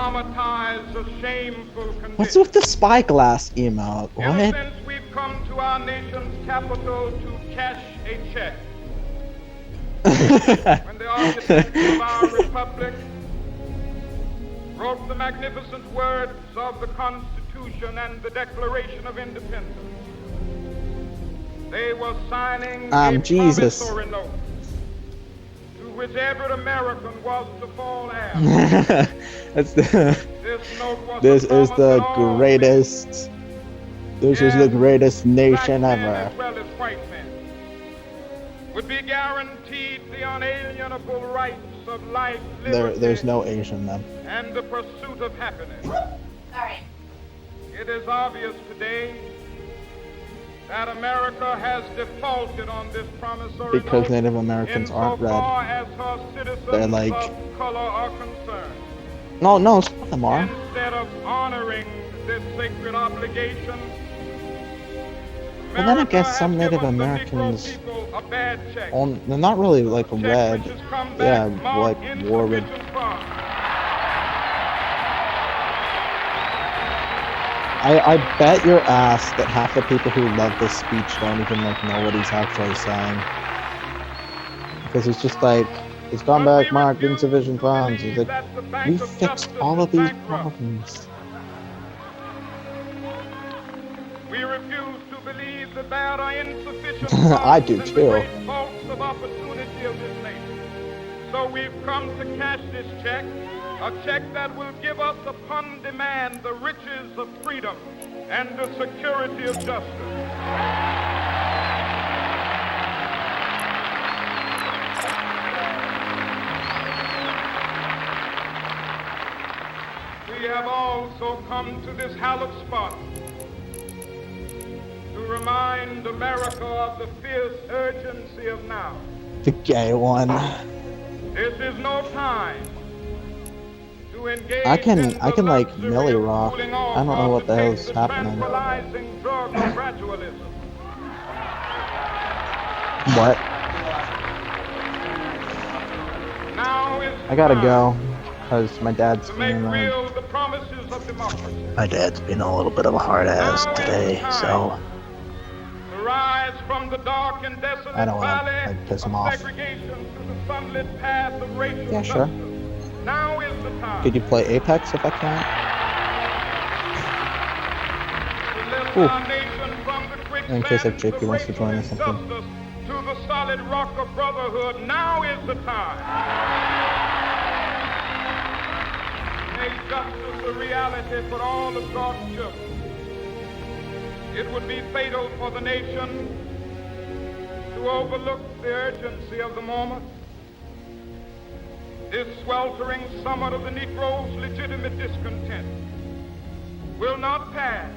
dramatize a shameful condition. What's with the spyglass emote? Ever What? since we've come to our nation's capital to cash a check, when the architects of our republic wrote the magnificent words of the Constitution and the Declaration of Independence, they were signing a Jesus. promissory note to which every American was to fall heir. That's the. This note was This a is promise the that all greatest. This is the greatest nation black men ever. as well as white men would be guaranteed the unalienable rights of life, liberty, There's no Asian then. and the pursuit of happiness. All right. It is obvious today that America has defaulted on this promissory Because note Native Americans aren't insofar red. as her citizens They're like- of color are concerned. No, some of them are. Instead of honoring this sacred obligation, Well, then I America guess has some Native given the Negro Americans people a bad check. They're not really like Check red. which has come Yeah, back marked like war red. insufficient funds. I bet your ass that half the people who love this speech don't even like know what he's actually saying. Because it's just like, it's gone back marked insufficient funds. He's like, we fixed all of these problems. We refuse to believe that there are insufficient I do funds in too. the great vaults of opportunity of this nation. So we've come to cash this check, a check that will give us upon demand the riches of freedom and the security of justice. We have also come to this hallowed spot to remind America of the fierce urgency of now. The gay one. This is no time to engage I can in the like luxury Millie of Rock. cooling I off don't know what of the hell taste is of happening. tranquilizing drug of gradualism. What? Now is I gotta time go. Because my dad's to make being real the promises of democracy. My dad's being a little bit of a hard ass Now is today, the time so to rise from the dark and desolate I don't wanna, valley like, piss him of off. segregation to the sunlit path of racial Yeah, sure. justice. Now is the time. could you play Apex if I can? To lift Ooh. our nation from the quicksand In case if of JP wants to racial join or something. injustice to the solid rock of brotherhood. Now is the time. Make justice a reality for all of God's children. It would be fatal for the nation to overlook the urgency of the moment. This sweltering summit of the Negro's legitimate discontent will not pass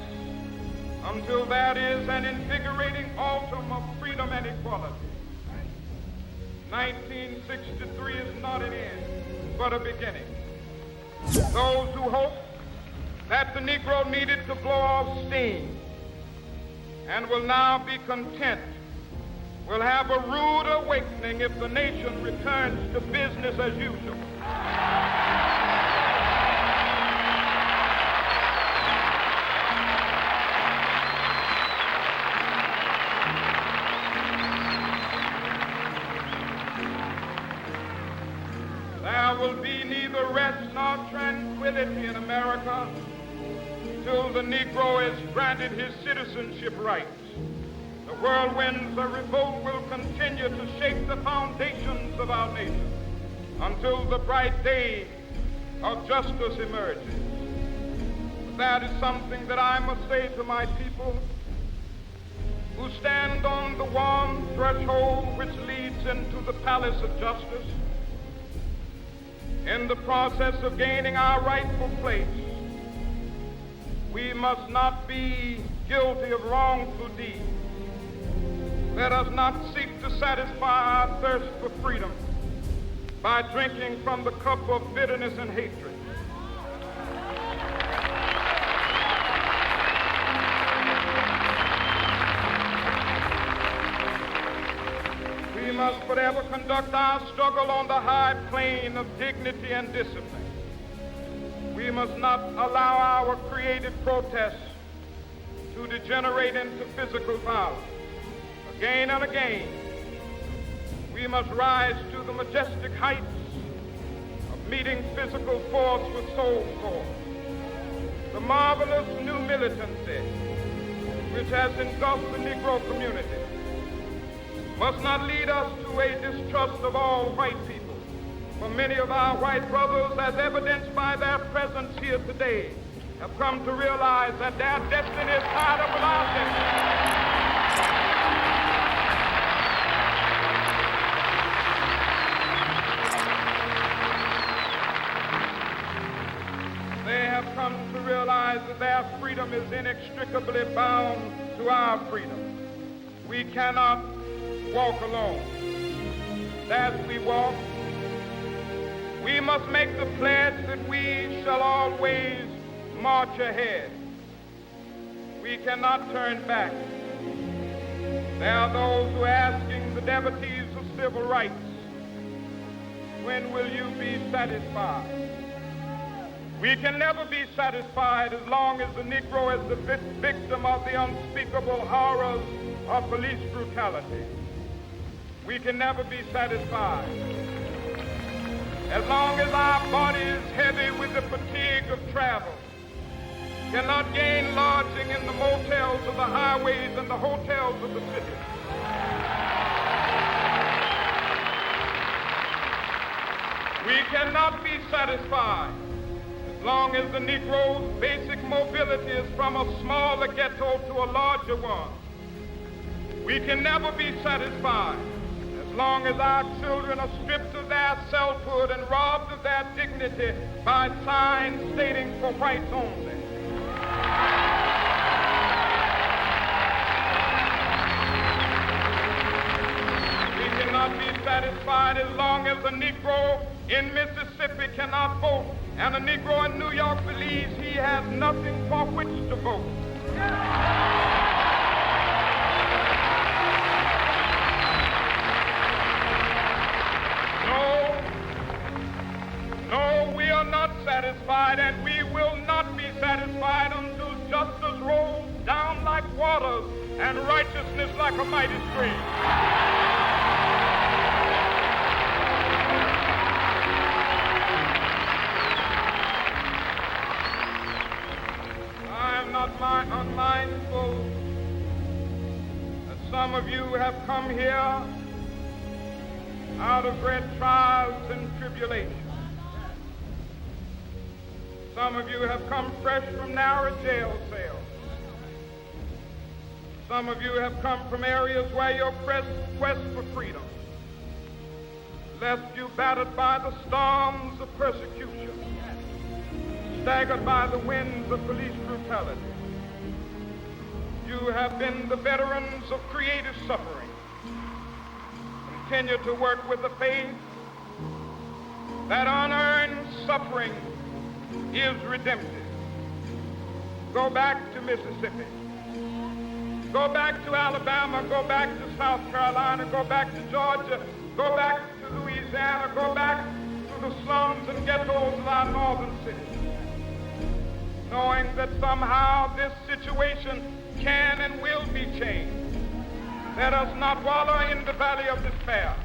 until there is an invigorating autumn of freedom and equality. 1963 is not an end, but a beginning. Those who hope that the Negro needed to blow off steam and will now be content will have a rude awakening if the nation returns to business as usual. There will be neither rest nor tranquility in America till the Negro is granted his citizenship rights. The whirlwinds of revolt will continue to shake the foundations of our nation until the bright day of justice emerges. But that is something that I must say to my people who stand on the warm threshold which leads into the palace of justice. In the process of gaining our rightful place, we must not be guilty of wrongful deeds. Let us not seek to satisfy our thirst for freedom by drinking from the cup of bitterness and hatred. We must forever conduct our struggle on the high plane of dignity and discipline. We must not allow our creative protests to degenerate into physical violence. Again and again, we must rise to the majestic heights of meeting physical force with soul force. The marvelous new militancy which has engulfed the Negro community must not lead us to a distrust of all white people. For many of our white brothers, as evidenced by their presence here today, have come to realize that their destiny is tied up with our destiny. They have come to realize that their freedom is inextricably bound to our freedom. We cannot walk alone. As we walk, we must make the pledge that we shall always march ahead. We cannot turn back. There are those who are asking the devotees of civil rights, when will you be satisfied? We can never be satisfied as long as the Negro is the victim of the unspeakable horrors of police brutality. We can never be satisfied as long as our body is heavy with the fatigue of travel, cannot gain lodging in the motels of the highways and the hotels of the city. We cannot be satisfied as long as the Negro's basic mobility is from a smaller ghetto to a larger one. We can never be satisfied as long as our children are stripped of their selfhood and robbed of their dignity by signs stating for whites only. We cannot be satisfied as long as a Negro in Mississippi cannot vote and a Negro in New York believes he has nothing for which to vote. No, we are not satisfied, and we will not be satisfied until justice rolls down like waters and righteousness like a mighty stream. I am not unmindful that some of you have come here out of great trials and tribulations. Some of you have come fresh from narrow jail cells. Some of you have come from areas where your quest for freedom left you battered by the storms of persecution, staggered by the winds of police brutality. You have been the veterans of creative suffering. Continue to work with the faith that unearned suffering is redemptive. Go back to Mississippi. Go back to Alabama. Go back to South Carolina. Go back to Georgia. Go back to Louisiana. Go back to the slums and ghettos of our northern cities, knowing that somehow this situation can and will be changed. Let us not wallow in the valley of despair.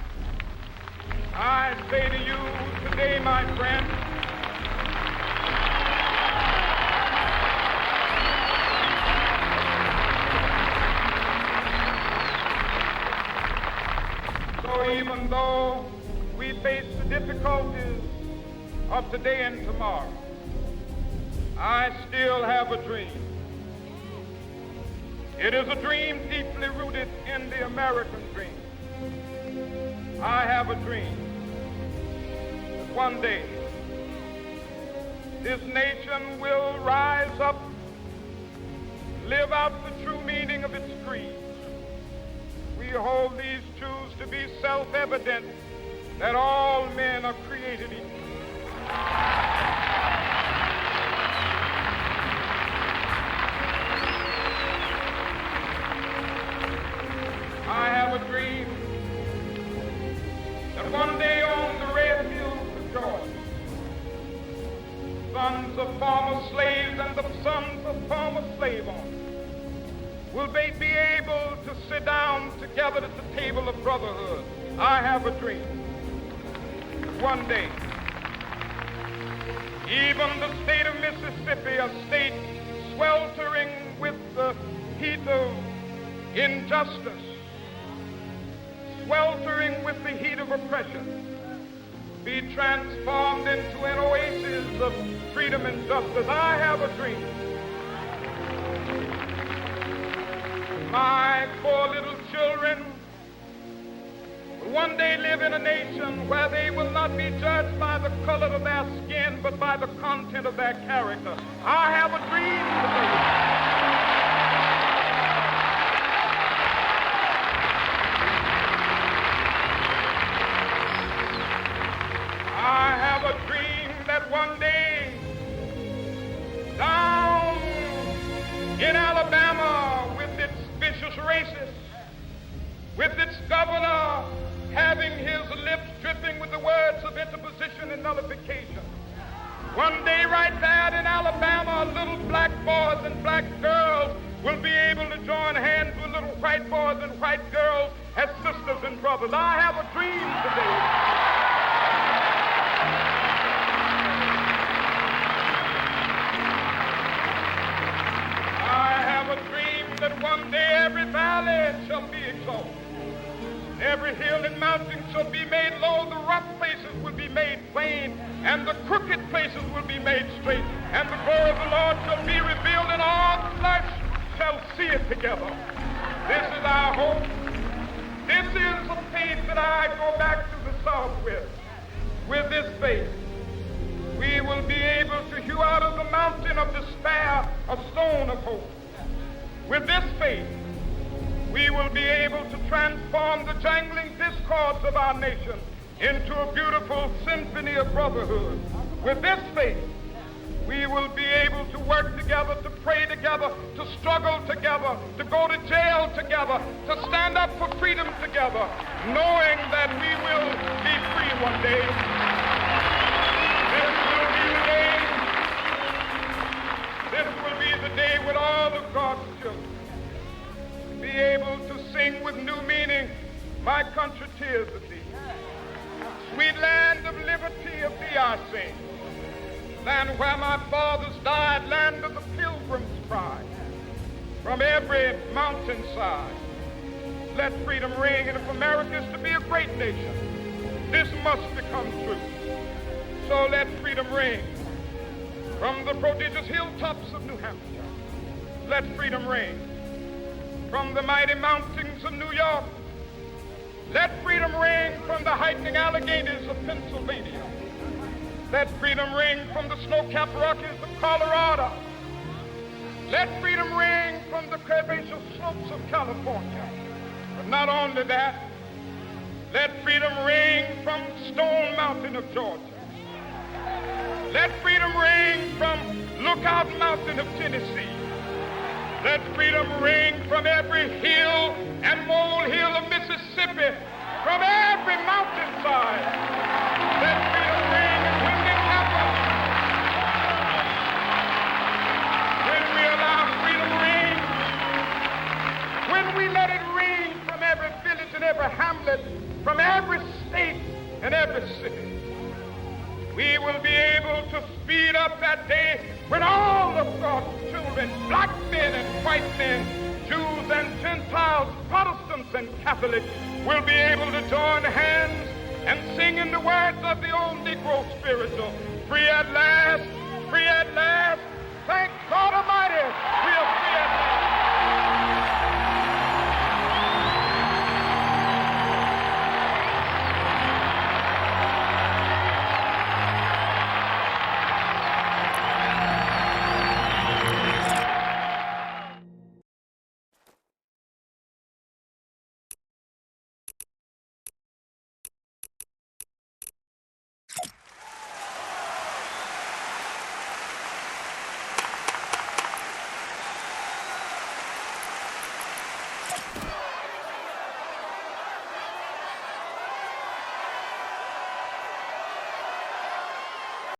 I say to you today, my friend, so even though we face the difficulties of today and tomorrow, I still have a dream. It is a dream deeply rooted in the American dream. I have a dream that one day this nation will rise up, live out the true meaning of its creed. We hold these truths to be self-evident, that all men are created equal. I have a dream that one day on the red hills of Georgia, sons of former slaves and the sons of former slave owners will they be able to sit down together at the table of brotherhood. I have a dream. One day, even the state of Mississippi, a state sweltering with the heat of injustice, sweltering with the heat of oppression, be transformed into an oasis of freedom and justice. I have a dream. My poor little children will one day live in a nation where they will not be judged by the color of their skin, but by the content of their character. I have a dream today. I have a dream that one day down in Alabama, with its vicious racists, with its governor having his lips dripping with the words of interposition and nullification, one day right there in Alabama, little black boys and black girls will be able to join hands with little white boys and white girls as sisters and brothers. I have a dream today. That one day every valley shall be exalted, every hill and mountain shall be made low, the rough places will be made plain, and the crooked places will be made straight, and the glory of the Lord shall be revealed, and all flesh shall see it together. This is our hope. This is the faith that I go back to the South with. With this faith, we will be able to hew out of the mountain of despair a stone of hope. With this faith, we will be able to transform the jangling discords of our nation into a beautiful symphony of brotherhood. With this faith, we will be able to work together, to pray together, to struggle together, to go to jail together, to stand up for freedom together, knowing that we will be free one day. This will be the day when all of God's children be able to sing with new meaning, my country, tears of thee. Sweet land of liberty, of thee I sing. Land where my fathers died, land of the pilgrim's pride. From every mountainside, let freedom ring. And if America is to be a great nation, this must become true. So let freedom ring. From the prodigious hilltops of New Hampshire, let freedom ring. From the mighty mountains of New York, let freedom ring. From the heightening Alleghenies of Pennsylvania, let freedom ring. From the snow-capped Rockies of Colorado, let freedom ring. From the curvaceous slopes of California. But not only that, let freedom ring from Stone Mountain of Georgia. Let freedom ring from Lookout Mountain of Tennessee. Let freedom ring from every hill and molehill of Mississippi, from every mountainside. Let freedom ring. And when it happens, when we allow freedom ring, when we let it ring from every village and every hamlet, from every state and every city, we will be able to speed up that day when all of God's children, black men and white men, Jews and Gentiles, Protestants and Catholics, will be able to join hands and sing in the words of the old Negro spiritual, free at last,